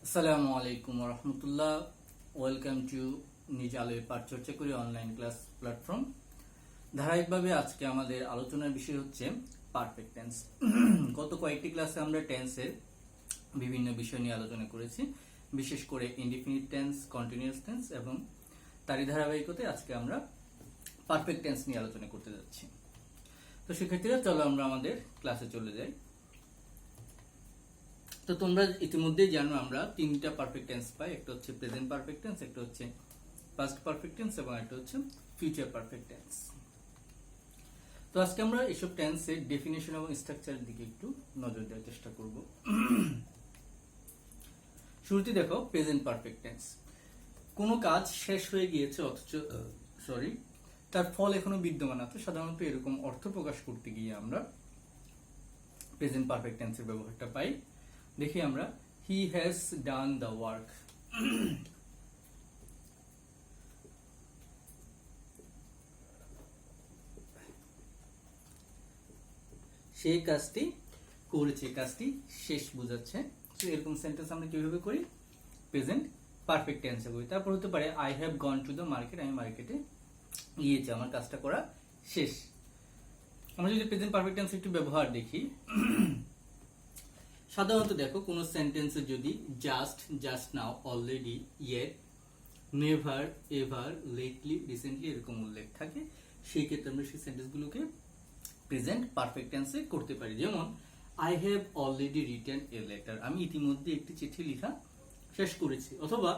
আসসালামু আলাইকুম রহমতুল্লাহ। Welcome to নিজ আলোয় পাঠ চর্চা করি অনলাইন ক্লাস প্ল্যাটফর্ম। ধারাবাহিকভাবে আজকে আমাদের আলোচনার বিষয় হচ্ছে পারফেক্ট টেন্স। গত কয়েকটি ক্লাসে আমরা টেন্সের বিভিন্ন বিষয় নিয়ে আলোচনা করেছি, বিশেষ করে ইনডিফিনিট টেন্স, কন্টিনিউয়াস টেন্স এবং তারই ধারাবাহিকতায় আজকে আমরা পারফেক্ট টেন্স নিয়ে আলোচনা করতে যাচ্ছি। তো শিক্ষার্থীরা, চলো আমরা আমাদের ক্লাসে চলে যাই। তো তোমরা ইতিমধ্যেই জানো আমরা তিনটা পারফেক্ট টেন্স পাই, একটা হচ্ছে প্রেজেন্ট পারফেক্ট টেন্স, একটা হচ্ছে পাস্ট পারফেক্ট টেন্স এবং একটা হচ্ছে ফিউচার পারফেক্ট টেন্স। তো আজকে আমরা এসব টেন্সের ডেফিনেশন এবং স্ট্রাকচারের দিকে একটু নজর দেওয়ার চেষ্টা করব। শুরুতে দেখো প্রেজেন্ট পারফেক্ট টেন্স। কোনো কাজ শেষ হয়ে গিয়েছে অথচ তার ফল এখনো বিদ্যমান আছে, সাধারণত এরকম অর্থ প্রকাশ করতে গিয়ে আমরা প্রেজেন্ট পারফেক্ট টেন্সের ব্যবহারটা পাই। দেখি আমরা, he has done the work. সে কাজটি করেছে, কাজটি শেষ বোঝাচ্ছে। তো এরকম সেন্টেন্স আমরা কিভাবে করি? প্রেজেন্ট পারফেক্ট টেন্সে করি। তারপর হতে পারে I have gone to the market, আমি মার্কেটে গিয়েছি, আমার কাজটা করা শেষ। আমরা যদি প্রেজেন্ট পারফেক্ট টেন্স একটু ব্যবহার দেখি, সাধারণত দেখো কোনো সেন্টেন্সে যদি just, just now, already, yet, never, ever, lately, recently এরকম উল্লেখ থাকে, সেই ক্ষেত্রে আমরা সেই সেন্টেন্সগুলোকে প্রেজেন্ট পারফেক্ট টেন্সে করতে পারি। যেমন I have already written a letter, আমি ইতিমধ্যে একটি চিঠি লেখা শেষ করেছি। অথবা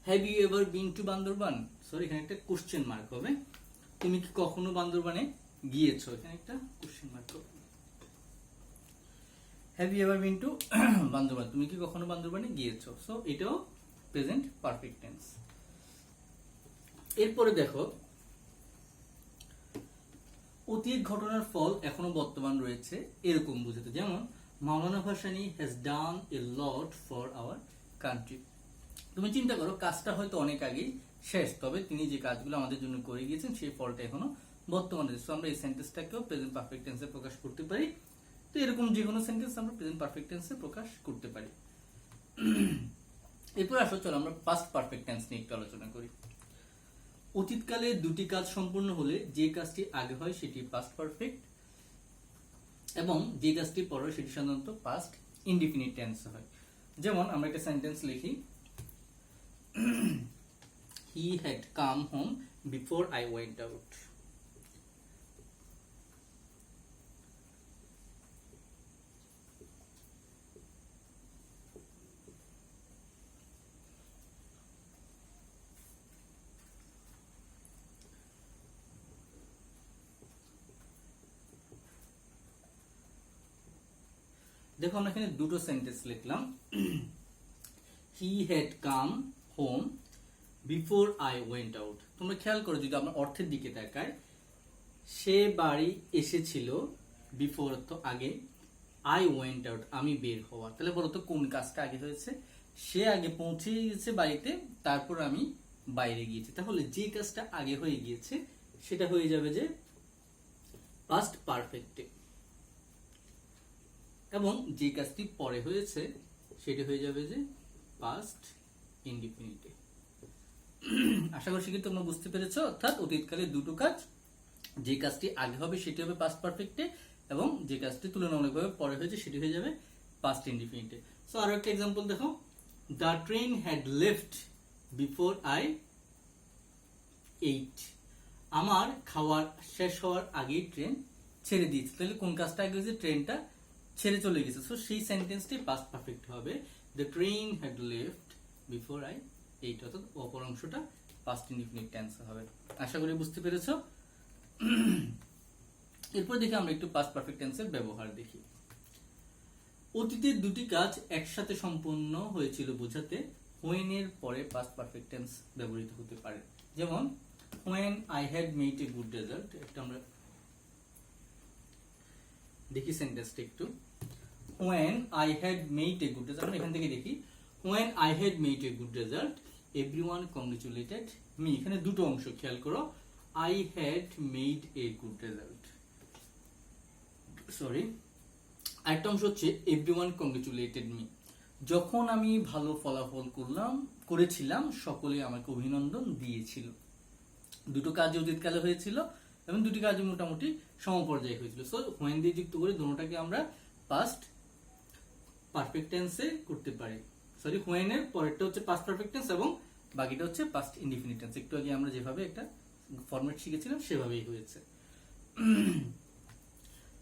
have you ever been to Bandarban, এখানে একটা কোশ্চেন মার্ক হবে, তুমি কি কখনো বান্দরবানে গিয়েছো, এখানে একটা কোশ্চেন মার্ক হবে। Have you ever been to Bandarban, তুমি কি কখনো বান্দরবানে গিয়েছো। সো এটাও প্রেজেন্ট পারফেক্ট টেন্স। এরপরে দেখো অতীত ঘটনার ফল এখনো বর্তমান রয়েছে এরকম বুঝাতে। যেমন Maulana Bhashani has done a lot for our country. তুমি চিন্তা করো, কাজটা হয়তো অনেক আগেই শেষ, তবে তিনি যে কাজগুলো আমাদের জন্য করে গিয়েছেন সেই ফলটা এখনো বর্তমানে রয়েছে। আমরা এই সেন্টেন্সটাকেও প্রেজেন্ট পারফেক্ট টেন্সে প্রকাশ করতে পারি। তো এরকম যে কোনো সেন্টেন্স আমরা প্রেজেন্ট পারফেক্ট টেন্সে প্রকাশ করতে পারি। এরপর আসো, চলো আমরা পাস্ট পারফেক্ট টেন্স নিয়ে একটু আলোচনা করি। অতীতকালে দুটি কাজ সম্পূর্ণ হলে যে কাজটি আগে হয় সেটি পাস্ট পারফেক্ট, এবং যে কাজটি পরে হয় সেটি সাধারণত পাস্ট ইনডিফিনিট টেন্স হয়। যেমন আমরা একটা সেন্টেন্স লিখি, he had come home before I went out. দেখো আমরা এখানে দুটো সেন্টেন্স লিখলাম, he had come home before I went out. তোমরা খেয়াল করো, যদি আমরা অর্থের দিকে তাকাই, সে বাড়ি এসেছিল, বিফোর অর্থ আগে, আই ওয়েন্ট আউট আমি বের হওয়া। তাহলে বলতো কোন কাজটা আগে হয়েছে? সে আগে পৌঁছে গেছে বাড়িতে, তারপর আমি বাইরে গিয়েছি। তাহলে যে কাজটা আগে হয়ে গিয়েছে সেটা হয়ে যাবে যে পাস্ট পারফেক্টে, এবং যে কাজটি পরে হয়েছে সেটা হয়ে যাবে যে পাস্ট ইনডিফিনিটে। আশা করছি কি তোমরা বুঝতে পেরেছো? অর্থাৎ অতীতকালে দুটো কাজ, যে কাজটি আগে হবে সেটি হবে পাস্ট পারফেক্টে, এবং যে কাজটি তুলনামূলকভাবে পরে হয়েছে সেটি হয়ে যাবে পাস্ট ইনডিফিনিটে। সো আরো একটা এক্সাম্পল দেখো, the train had left before I eight. আমার খাওয়ার শেষ হওয়ার আগেই ট্রেন ছেড়ে দিয়েছে। তাহলে কোন কাজটা আগে হয়েছে? ট্রেনটা ছেড়ে চলে গেছে। সো সেই সেন্টেন্সটি পাস্ট পারফেক্ট হবে, the train had left before I eight, অর্থাৎ অপর অংশটা পাস্ট ইনডিফিনিট টেন্স হবে। আশা করি বুঝতে পেরেছো। এরপর দেখি আমরা একটু পাস্ট পারফেক্ট টেন্সের ব্যবহার দেখি। অতীতের দুটি কাজ একসাথে সম্পন্ন হয়েছিল বোঝাতে when এর পরে পাস্ট পারফেক্ট টেন্স ব্যবহৃত হতে পারে। যেমন when I had made a good result, একটা আমরা দেখি সেন্টেন্সটা একটু, when I had made a good result, আমরা এখান থেকে দেখি, when I had made a good result everyone congratulated me। এখানে দুটো অংশ খেয়াল করো, I had made a good result, আরেকটা অংশ হচ্ছে everyone congratulated me। যখন আমি ভালো ফলাফল করেছিলাম সকলে আমাকে অভিনন্দন দিয়েছিল। দুটো কাজ অতীতকালে হয়েছিল এবং দুটি কাজ মোটামুটি সমপর্যায়ে হয়েছিল। সো হোয়েন দিয়ে যুক্ত করে দুটোটাকে আমরা পাস্ট পারফেক্ট টেন্সে করতে পারি। সরি, হোয়েন এর পরেরটা হচ্ছে পাস্ট পারফেক্ট টেন্স এবং বাকিটা হচ্ছে পাস্ট ইনডিফিনিট টেন্স। একটু আগে আমরা যেভাবে একটা ফরম্যাট শিখেছিলাম সেভাবেই হয়েছে।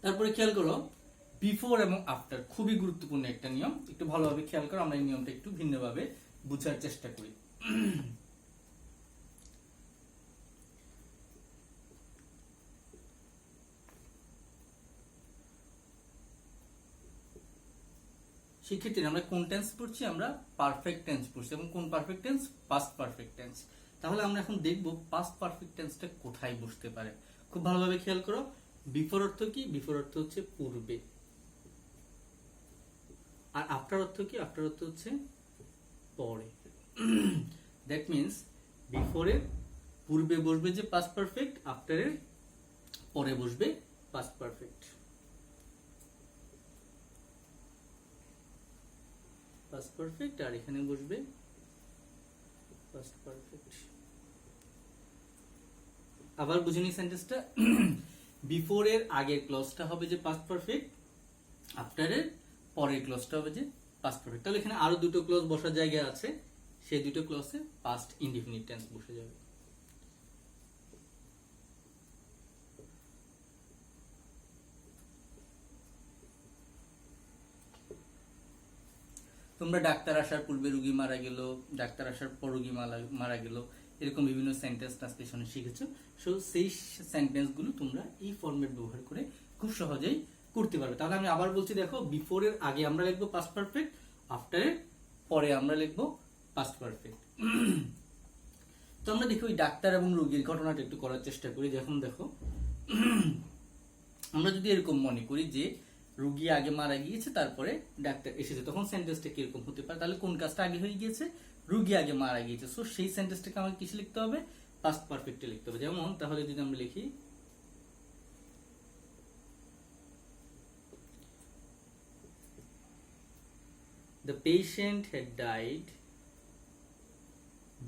তারপরে খেয়াল করো, বিফোর এবং আফটার খুবই গুরুত্বপূর্ণ একটা নিয়ম। একটু ভালোভাবে খেয়াল করো, আমরা এই নিয়মটা একটু ভিন্নভাবে বোঝার চেষ্টা করি। শিক্ষার্থীরা, আমরা কোন টেন্স পড়ছি? আমরা পারফেক্ট টেন্স পড়ছি। এবং কোন perfect tense? Past perfect tense. তাহলে আমরা এখন দেখব পাস্ট পারফেক্ট টেন্সটা কোথায় বসতে পারে। খুব ভালোভাবে খেয়াল করো, বিফোর অর্থ কি? বিফোর অর্থ হচ্ছে পূর্বে। আর আফটার অর্থ কি? আফটার অর্থ হচ্ছে পরে। দ্যাট মিনস বিফোরের পূর্বে বসবে যে পাস্ট পারফেক্ট, আফটারের পরে বসবে পাস্ট পারফেক্ট। পাস্ট পারফেক্ট আর এখানে বসবে পাস্ট পারফেক্ট। আবার বুঝে নিই সেন্টেন্সটা। বিফোর এর আগের ক্লজটা হবে যে পাস্ট পারফেক্ট, আফটার এর পরের ক্লজটা হবে যে পাস্ট পারফেক্ট। তাহলে এখানে আরো দুটো ক্লজ বসার জায়গা আছে, সেই দুটো ক্লজে পাস্ট ইনডিফিনিট টেন্স বসে যাবে। তোমরা ডাক্তার আসার পূর্বে রোগী মারা গেল, ডাক্তার আসার পর রোগী মারা গেল, এরকম বিভিন্ন সেন্টেন্স ট্রান্সলেশনে শিখেছো। সো সেই সেন্টেন্সগুলো তোমরা এই ফরম্যাট ব্যবহার করে খুব সহজেই করতে পারবে। তাহলে আমি আবার বলছি, দেখো, বিফোর এর আগে আমরা লিখবো পাস্ট পারফেক্ট, আফটার এর পরে আমরা লিখবো পাস্ট পারফেক্ট। তো আমরা দেখি ওই ডাক্তার এবং রোগীর ঘটনাটা একটু করার চেষ্টা করি। যখন দেখো, আমরা যদি এরকম মনে করি যে রোগী আগে মারা গিয়েছে তারপরে ডাক্তার এসেছে, তখন সেন্টেন্সটা কিরকম হতে পারে? তাহলে কোন কাজটা আগে হয়ে গিয়েছে? রোগী আগে মারা গিয়েছে। সো সেই সেন্টেন্সটাকে আমাকে কিসে লিখতে হবে? পাস্ট পারফেক্টে লিখতে হবে। যেমন তাহলে যদি আমরা লিখি, the patient had died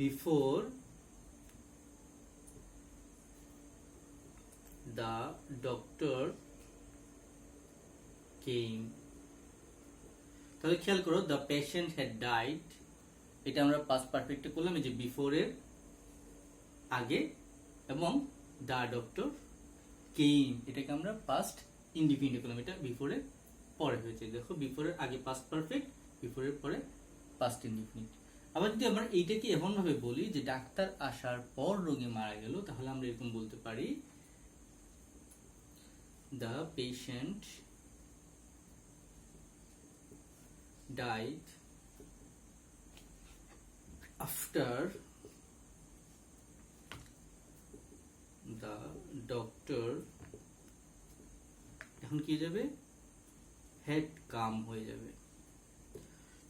before the doctor came. তাহলে খেয়াল করো, the patient had died, এটা আমরা পাস্ট পারফেক্টে করলাম, এই যে বিফোর এর আগে, এবং the doctor came এটাকে আমরা পাস্ট ইনডিফিনিট করলাম, এটা বিফোর এর পরে হয়েছে। দেখো, বিফোর এর আগে পাস্ট পারফেক্ট, বিফোর এর পরে পাস্ট ইনডিফিনিট। আবার যদি আমরা এইটাকে এমন ভাবে বলি যে ডাক্তার আসার পর রোগী মারা গেল, তাহলে আমরা এরকম বলতে পারি, the patient died after the doctor, এখন কি যাবে? had come হয়ে যাবে।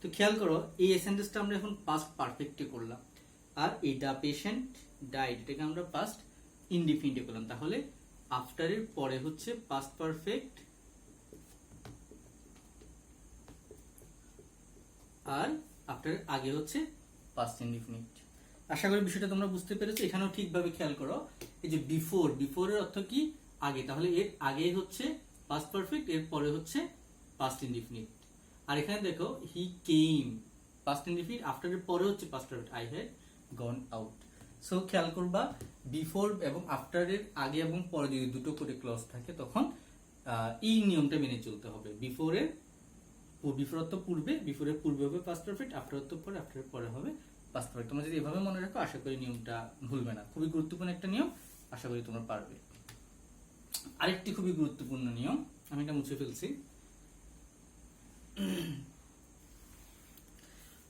তো খেয়াল করো, এই সেন্টেন্সটা আমরা এখন পাস্ট পারফেক্টে করলাম, আর এই the patient died এটাকে আমরা পাস্ট ইনডিফিনিটে করলাম। তাহলে আফটার এর পরে হচ্ছে পাস্ট পারফেক্ট, আর আফটার এর আগে হচ্ছে পাস্ট ইনডিফিনিট। আশা করি বিষয়টা তোমরা বুঝতে পেরেছো। এখানেও ঠিকভাবে খেয়াল করো, এই যে বিফোর, বিফোর এর অর্থ কি? আগে। তাহলে এর আগে হচ্ছে পাস্ট পারফেক্ট, এর পরে হচ্ছে পাস্ট ইনডিফিনিট। আর এখানে দেখো, হি কেম, পাস্ট ইনডিফিনিট, আফটার এর পরে হচ্ছে past perfect, I had gone out. So খেয়াল করবা, বিফোর এবং আফটার এর আগে এবং পরে যদি দুটো করে ক্লজ থাকে, তখন এই নিয়মটা মেনে চলতে হবে। বিফোর অর্থ পূর্বে, বিফোর এর পূর্বে হবে পাস্ট পারফেক্ট, আফটার অর্থ পরে, আফটার এর পরে হবে পাস্ট পারফেক্ট। তোমরা যদি এভাবে মনে রাখো, আশা করি নিয়মটা ভুলবে না। খুবই গুরুত্বপূর্ণ একটা নিয়ম, আশা করি তোমরা পারবে। আরেকটি খুবই গুরুত্বপূর্ণ নিয়ম, আমি এটা মুছে ফেলছি।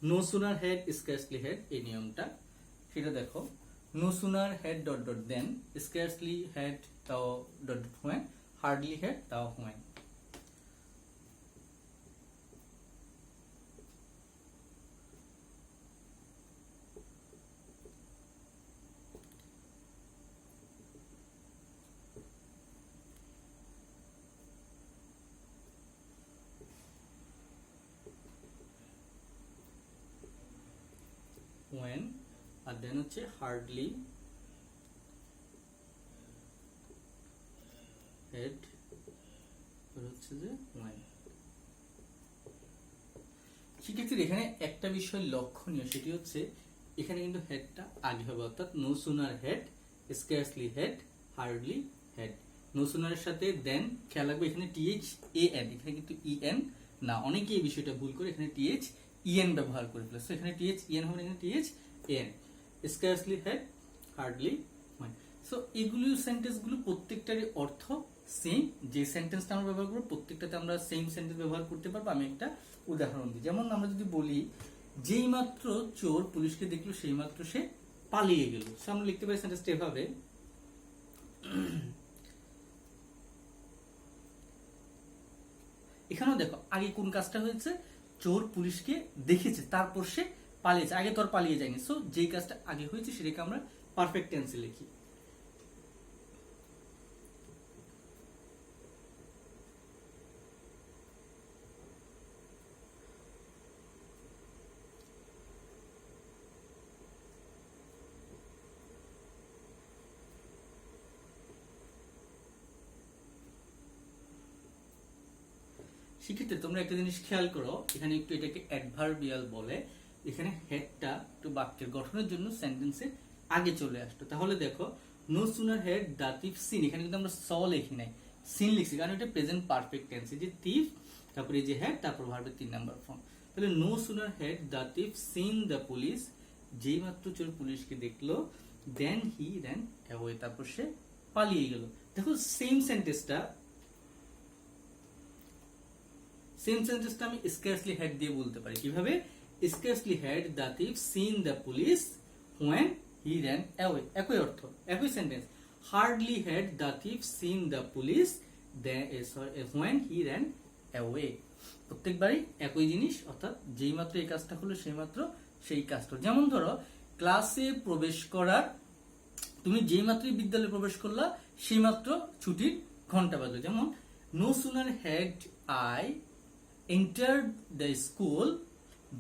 No sooner had scarcely had, এই নিয়মটা সেটা দেখো, no sooner had dot dot then, scarcely had তাও dot dot when, hardly had তাও হোয়েন। আর দেন হচ্ছে হার্ডলি হেড হচ্ছে যে ওয়েন। সেক্ষেত্রে এখানে একটা বিষয় লক্ষণীয়, সেটি হচ্ছে এখানে কিন্তু হেডটা আগে হবে, অর্থাৎ no sooner had, scarcely had, hardly had. No সুনারের সাথে দেন খেয়াল রাখবে এখানে টিএইচ এ এন, এখানে কিন্তু ইএন না, অনেকে এই বিষয়টা ভুল করে এখানে টিএইচ ইএন ব্যবহার করে ফেলে। এখানে টিএইচ ইএন হবে, এখানে T H N. Scarcely had, hardly when. So এগুলো সেন্টেন্স গুলো প্রত্যেকটারই অর্থ সেম। যে সেন্টেন্সটা আমরা ব্যবহার করবো প্রত্যেকটাতে আমরা সেম সেন্টেন্স ব্যবহার করতে পারবো। আমি একটা উদাহরণ দিই, যেমন আমরা যদি বলি যেই মাত্র চোর পুলিশকে দেখলো সেই মাত্র সে পালিয়ে গেল। সো আমরা লিখতে পারি সেন্টেন্সটা এভাবে, এখানেও দেখো আগে কোন কাজটা হয়েছে, চোর পুলিশকে দেখেছে তারপর সে পালিয়েছে, আগে তো আর পালিয়ে যায়নি। সো যেই কাজটা আগে হয়েছে সেটাকে আমরা পারফেক্ট টেন্সে লিখি। সেক্ষেত্রে তোমরা একটা জিনিস খেয়াল করো, এখানে একটু এটাকে অ্যাডভার্বিয়াল বলে, এখানে হেডটা একটু বাক্যের গঠনের জন্য সেন্টেন্সে আগে চলে আসতো। তাহলে দেখো no sooner had the thief seen, এখানে কিন্তু আমরা স লিখি নাই, সিন লিখছি, কারণ এটা প্রেজেন্ট পারফেক্ট টেন্স। যে থিফ, তারপরে যে হেড, তারপর ভার্বের 3 নাম্বার ফর্ম। তাহলে no sooner had the thief seen the police, যেই মাত্র চোর পুলিশকে দেখলো, দেন হি র্যান অ্যাওয়ে, তারপর সে পালিয়ে গেল। দেখো সেম সেন্টেন্সটা আমি স্কার্সলি হেড দিয়ে বলতে পারি। কিভাবে? Scarcely head the thief seen the police when he ran away, একই অর্থ, একই sentence. Hardly head the thief seen the police when he ran away, প্রত্যেকবারই একই জিনিস, অর্থাৎ যেই মাত্র এই কাজটা হলো সেই মাত্র সেই কাজটা। যেমন ধরো ক্লাসে প্রবেশ করার, তুমি যেই মাত্রই বিদ্যালয়ে প্রবেশ করলা সেই মাত্র ছুটির ঘন্টা বাজলো। যেমন no sooner had I entered the school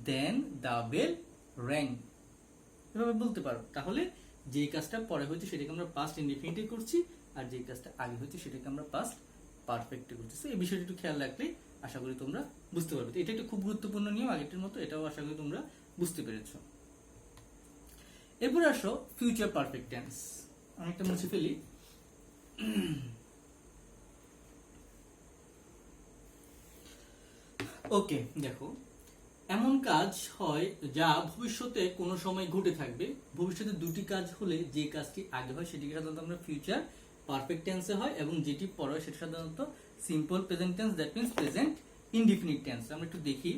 then the bell rang, এভাবে বলতে পারো। তাহলে যে কাজটা পরে হচ্ছে সেটাকে আমরা পাস্ট ইনডিফিনিটিভ করছি, আর যে কাজটা আগে হচ্ছে সেটাকে আমরা পাস্ট পারফেক্টে করছি। এই বিষয়টা একটু খেয়াল রাখলে আশা করি তোমরা বুঝতে পারবে। এটা একটা খুব গুরুত্বপূর্ণ নিয়ম, আগেরটার মতো এটাও আশা করি তোমরা বুঝতে পেরেছো। এরপর আসো ফিউচার পারফেক্ট টেন্স। আমি একটা মুছে ফেলি। ওকে, দেখো এমন কাজ হয় যা ভবিষ্যতে কোনো সময় ঘটে থাকবে। ভবিষ্যতে দুটি কাজ হলে যে কাজটি আগে হয় সেটিকে সাধারণত আমরা ফিউচার পারফেক্ট টেন্সে হয়, এবং যেটি পরে হয় সেটা সাধারণত simple present tense, that means present indefinite tense. আমরা একটু দেখি,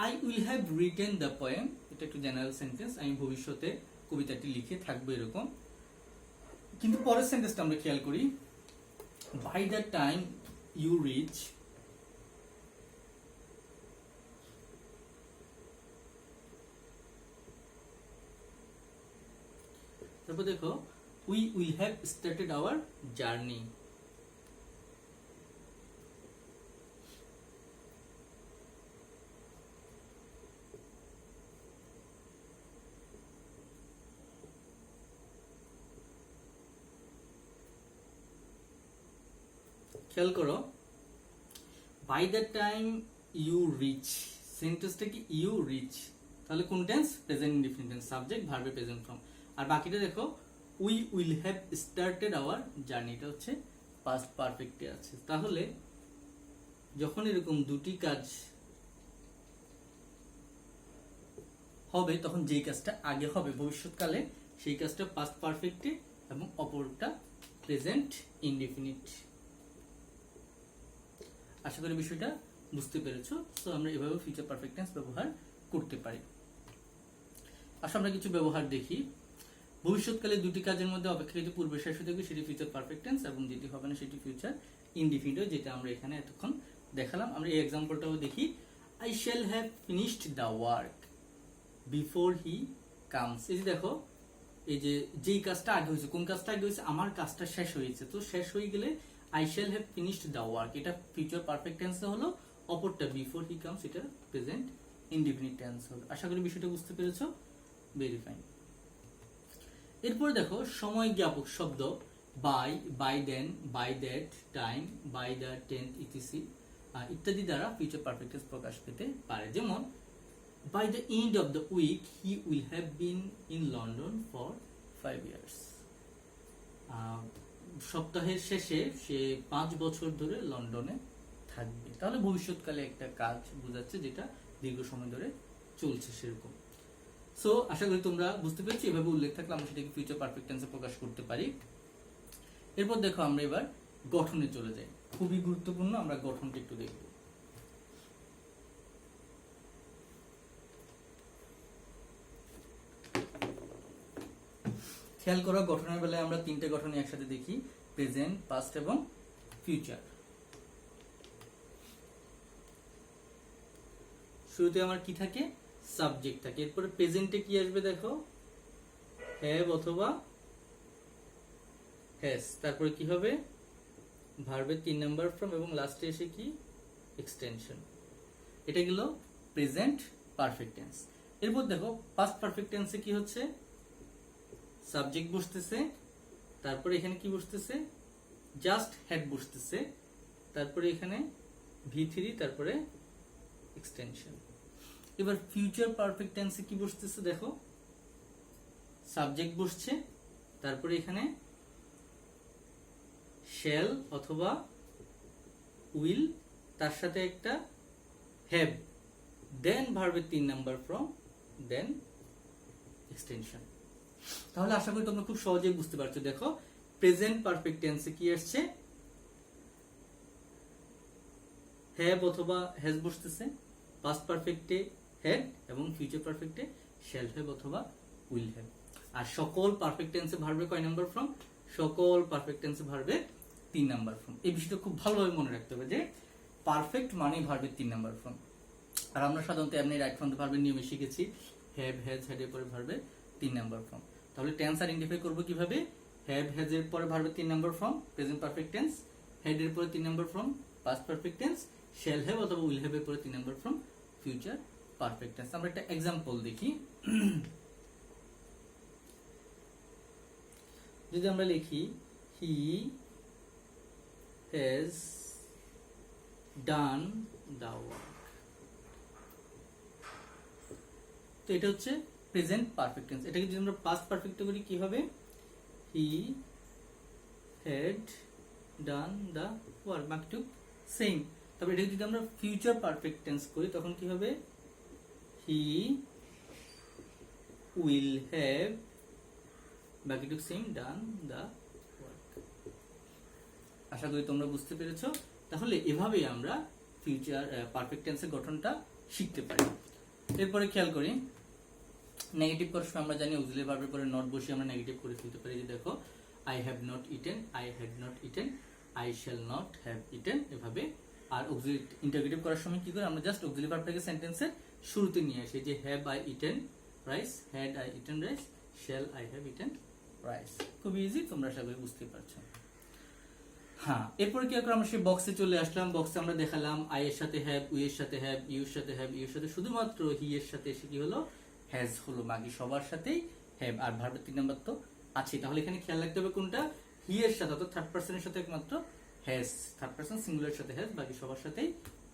I will have written the poem, এটা একটু জেনারেল সেন্টেন্স, আমি ভবিষ্যতে কবিতাটি লিখে থাকবো এরকম। কিন্তু পরের সেন্টেন্সটা আমরা খেয়াল করি, by the time you reach, তারপর দেখো we will have started our journey. খেয়াল করো, by the time you reach, সেন্টেন্সটা কি ইউ রিচ, তাহলে কোন tense? Present indefinite tense, subject ভার্বে প্রেজেন্ট ফর্ম। আর বাকিটা দেখো we will have started our journey, এটা হচ্ছে পাস্ট পারফেক্টে আছে। তাহলে যখন এরকম দুটি কাজ হবে তখন যেই কাজটা আগে হবে ভবিষ্যৎকালে সেই কাজটা পাস্ট পারফেক্টে এবং অপরটা প্রেজেন্ট ইনডিফিনিট। আশা করি বিষয়টা বুঝতে পেরেছো। তো আমরা এভাবে ফিউচার পারফেক্ট টেন্স ব্যবহার করতে পারি। আসলে আমরা কিছু ব্যবহার দেখি। ভবিষ্যৎকালে দুটি কাজের মধ্যে অপেক্ষাকৃত পূর্বে শেষ হতে হবে সেটি ফিউচার পারফেক্ট টেন্স, এবং যেটি হবে না সেটি ফিউচার ইনডিফিনিট, যেটা আমরা এখানে এতক্ষণ দেখালাম। আমরা এই এক্সাম্পলটাও দেখি, I shall have finished the work before he comes. এই যে দেখো, এই যে যেই কাজটা আগে হয়েছে, কোন কাজটা আগে হয়েছে? আমার কাজটা শেষ হয়েছে। তো শেষ হয়ে গেলে I shall have finished the work, এটা ফিউচার পারফেক্ট টেন্স হলো, অপরটা বিফোর হি কামস এটা প্রেজেন্ট ইনডিফিনিট টেন্স হলো। আশা করি বিষয়টা বুঝতে পেরেছো। Very fine. এরপরে দেখো সময় জ্ঞাপক শব্দ by, by then, by that time, by the tenth ETC ইত্যাদি দ্বারা ফিউচার পারফেক্ট টেন্স প্রকাশ পেতে পারে। যেমন by the end of the week he will have been in London for 5 years। সপ্তাহের শেষে সে 5 বছর ধরে লন্ডনে থাকবে। তাহলে ভবিষ্যৎকালে একটা কাজ বোঝাচ্ছে যেটা দীর্ঘ সময় ধরে চলছে সেরকম। সো আশা করি তোমরা বুঝতে পেরেছো, এভাবে উল্লেখ থাকলে আমরা সেটাকে ফিউচার পারফেক্ট টেন্সে প্রকাশ করতে পারি। এরপর দেখো আমরা এবার গঠনে চলে যাই, খুবই গুরুত্বপূর্ণ, আমরা গঠনটা একটু দেখব। খেয়াল করো গঠনের বেলায় আমরা তিনটে গঠন একসাথে দেখি, প্রেজেন্ট, পাস্ট এবং ফিউচার। শুরুতে আমার কি থাকে, সাবজেক্ট থাকে। এরপরে প্রেজেন্টে কি আসবে দেখো, হ্যাভ অথবা হ্যাজ। তারপরে কি হবে, ভার্বের 3 নাম্বার ফর্ম এবং লাস্টে এসে কি, এক্সটেনশন। এটা গেল প্রেজেন্ট পারফেক্ট টেন্স। এরপর দেখো পাস্ট পারফেক্ট টেন্সে কি হচ্ছে, সাবজেক্ট বসতেছে, তারপরে এখানে কি বসতেছে, জাস্ট হ্যাড বসতেছে, তারপরে এখানে V3, তারপরে এক্সটেনশন। এবার ফিউচার পারফেক্ট টেন্সে কি বসতেছে দেখো, সাবজেক্ট বসছে, তারপরে এখানে শ্যাল অথবা উইল, তার সাথে একটা হ্যাভ, দেন ভার্বের 3 নাম্বার ফর্ম, দেন এক্সটেনশন। তাহলে আশা করি তোমরা খুব সহজেই বুঝতে পারছো। দেখো প্রেজেন্ট পারফেক্ট টেন্সে কি আসছে, হ্যাভ অথবা হ্যাজ বসতেছে, পাস্ট পারফেক্টে হ্যাড এবং ফিউচার পারফেক্টে শ্যাল হ্যাভ অথবা উইল হ্যাভ। আর সকল পারফেক্ট টেন্সে ভার্বে কয় নাম্বার ফর্ম, সকল পারফেক্ট টেন্সে ভার্বে 3 নাম্বার ফর্ম। এই বিষয়টা খুব ভালোভাবে মনে রাখতে হবে যে পারফেক্ট মানে ভার্বের 3 নাম্বার ফর্ম। আর আমরা সাধারণত এমনি রাইট ফ্রম দ্য ভার্বের নিয়মে শিখেছি হ্যাভ, হ্যাজ, হ্যাড এর পরে ভার্বের 3 নাম্বার ফর্ম। তাহলে টেন্স আইডেন্টিফাই করব কিভাবে, হ্যাভ, হ্যাজ এর পরে ভার্বের 3 number form present perfect tense, had এর পরে 3 number form past perfect tense, shall have অথবা উইল হ্যাভ এর পরে 3 number form future perfect tense. আমরা একটা एग्जांपल দেখি। যদি আমরা লিখি হি হ্যাজ ডান দা ওয়ার্ক, তো এটা হচ্ছে প্রেজেন্ট পারফেক্ট টেন্স। এটাকে যদি আমরা পাস্ট পারফেক্ট করি কি হবে, he had done the work, বাকিটুক সেম। তবে এটাকে যদি আমরা ফিউচার পারফেক্ট টেন্স করি তখন কি হবে, হি উইল হ্যাভ, বাকিটুক সেম, ডান দা ওয়ার্ক। আশা করি তোমরা বুঝতে পেরেছো। তাহলে এভাবেই আমরা ফিউচার পারফেক্ট টেন্সের গঠনটা শিখতে পারি। এরপরে খেয়াল করি নেগেটিভ করার সময় আমরা জানি অক্সিলারি ভার্বের পরে নট বসিয়ে আমরা নেগেটিভ করে ফেলতে পারি। যে দেখো I have not eaten, I had not eaten, I shall not have eaten, এভাবে। আর অক্সিলারি ইন্টারোগেটিভ করার সময় কি করে, আমরা জাস্ট অক্সিলারি ভার্বটাকে সেন্টেন্সের শুরুতে নিয়ে আসি। যে have I eaten rice, had I eaten rice, shall I have eaten rice. খুব ইজি, তোমরা আশা করি বুঝতে পারছো। হ্যাঁ, এরপরে কি করে আমরা সেই বক্সে চলে আসলাম। বক্সে আমরা দেখালাম আই এর সাথে হ্যাভ, উই এর সাথে হ্যাভ, ইউ এর সাথে হ্যাভ, ইউ এর সাথে শুধুমাত্র হি এর সাথে এসে কি হলো, হ্যাজ হলো। বাকি সবার সাথেই হ্যাভ। আর ভার্বের 3 নাম্বার তো আছে। তাহলে এখানে খেয়াল রাখতে হবে কোনটা, হি এর সাথে অর্থাৎ থার্ড পারসনের সাথে একমাত্র হ্যাজ, থার্ড পারসন সিঙ্গুলার সাথে হ্যাজ, বাকি সবার সাথেই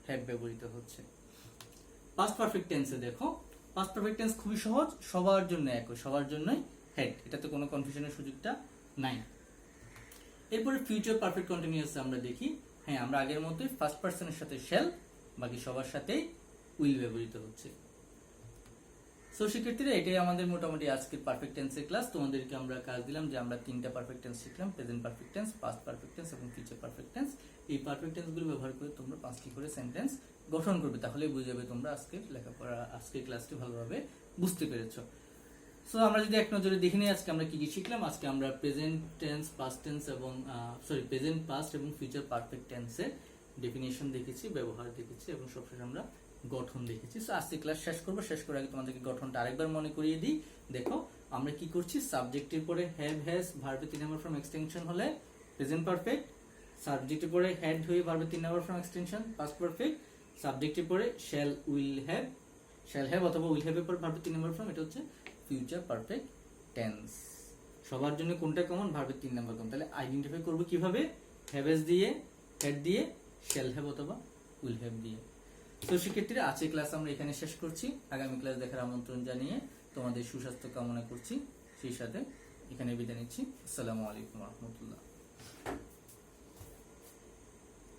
হ্যাভ ব্যবহৃত হচ্ছে। পাস্ট পারফেক্ট টেন্সে দেখো, পাস্ট পারফেক্ট টেন্স খুবই সহজ, সবার জন্য একই, সবার জন্যই হ্যাড, এটাতে কোনো কনফিউশনের সুযোগটা নাই। এরপরে ফিউচার পারফেক্ট কন্টিনিউয়াস আমরা দেখি। হ্যাঁ, আমরা আগের মতোই ফার্স্ট পারসনের সাথে শ্যাল, বাকি সবার সাথেই উইল ব্যবহৃত হচ্ছে। সো শিক্ষার্থীরা, এটাই আমাদের মোটামুটি আজকের পারফেক্ট টেন্সের ক্লাস। তোমাদেরকে আমরা কাজ দিলাম যে আমরা 3টা পারফেক্ট টেন্স শিখলাম, present perfect tense, past perfect tense এবং ফিউচার পারফেক্ট টেন্স। এই পারফেক্ট টেন্সগুলো ব্যবহার করে তোমরা 5টি করে সেন্টেন্স গঠন করবে, তাহলে বুঝে যাবে তোমরা আজকের লেখাপড়া, আজকের ক্লাসটি ভালোভাবে বুঝতে পেরেছো। সো আমরা যদি এক নজরে দেখে নিই আজকে আমরা কি কি শিখলাম। আজকে আমরা প্রেজেন্ট টেন্স, পাস্ট টেন্স এবং প্রেজেন্ট, পাস্ট এবং ফিউচার পারফেক্ট টেন্সের ডেফিনিশন দেখেছি, ব্যবহার দেখেছি এবং সবশেষে আমরা গঠন দেখেছি। সো আজকে ক্লাস শেষ করব। শেষ করার আগে তোমাদেরকে গঠনটা আরেকবার মনে করিয়ে দিই। দেখো আমরা কি করছি, সাবজেক্টের পরে হ্যাভ, হ্যাজ, ভার্বের 3 নাম্বার ফর্ম এক্সটেনশন হলে প্রেজেন্ট পারফেক্ট, সাবজেক্টের পরে হ্যাড হয়ে ভার্বের 3 number form extension past perfect, সাবজেক্টের পরে shall, will have, shall have অথবা উইল হ্যাভ এর পর ভার্বের 3 নাম্বার ফর্ম, এটা হচ্ছে ফিউচার পারফেক্ট টেন্স। সবার জন্য কোনটা কমন? ভার্বের 3 নাম্বার কমন। তাহলে আইডেন্টিফাই করব কিভাবে? হ্যাভেস দিয়ে, হ্যাড দিয়ে, শ্যাল হ্যাভ অথবা উইল হ্যাভ দিয়ে। তো সেক্ষেত্রে আজকের ক্লাস আমরা এখানে শেষ করছি। আগামী ক্লাস দেখার আমন্ত্রণ জানিয়ে তোমাদের সুস্বাস্থ্য কামনা করছি। সেই সাথে এখানে বিদায় নিচ্ছি। আসসালামু আলাইকুম রহমতুল্লাহ।